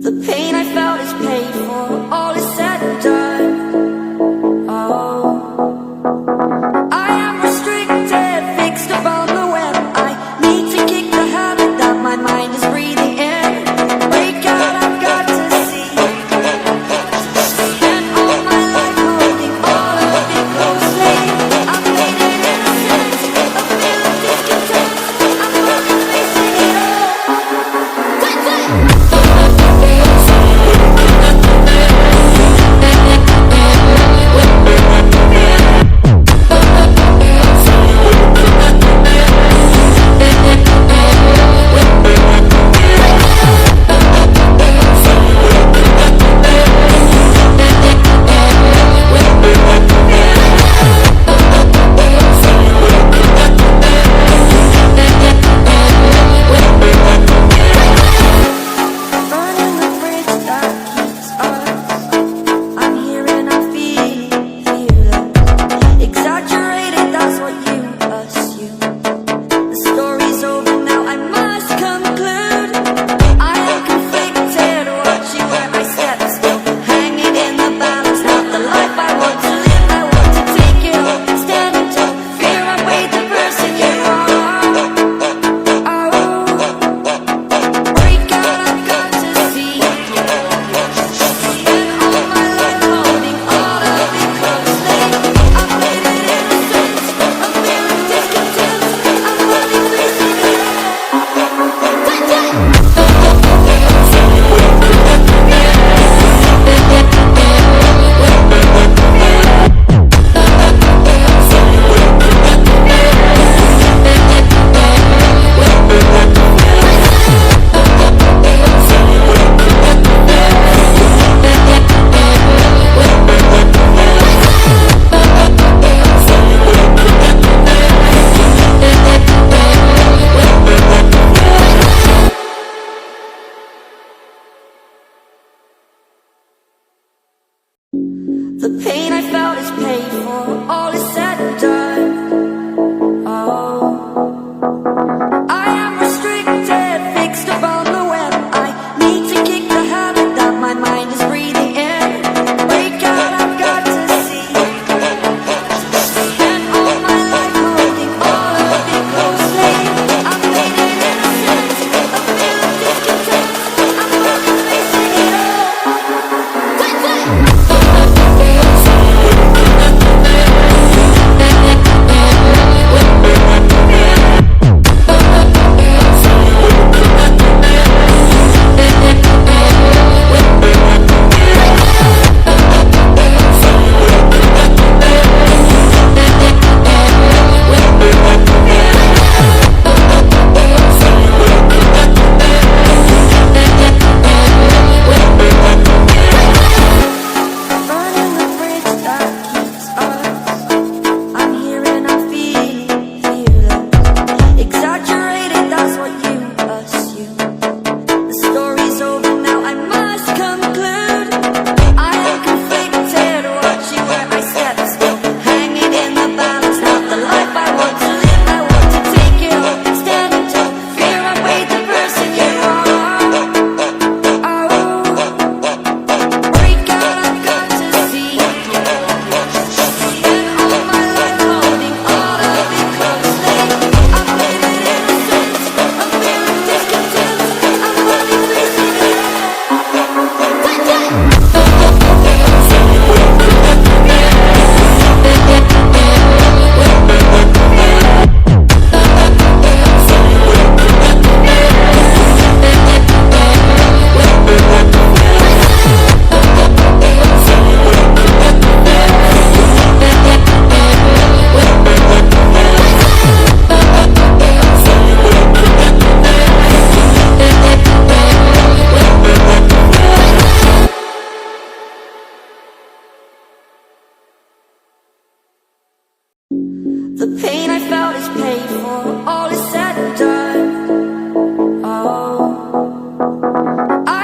The pain I felt is paid for, all is said and done. Oh, I am restricted, fixed upon the web. I need to kick the habit that my mind is breathing in. Break out, I've got to see. Spent all my life holding all of it closely. I've made it innocent, a feel of discontent. I'm only facing it all. The pain I felt is paid for, all is said and done. Oh, I am restricted, fixed upon the web. I need to kick the habit that my mind is breathing in. Break out, I've got to see. Spent all my life holding all of it closely. I've made it innocent, a feel of discontent. I'm only facing it all. The pain I felt is paid for, all is said and done. Oh, I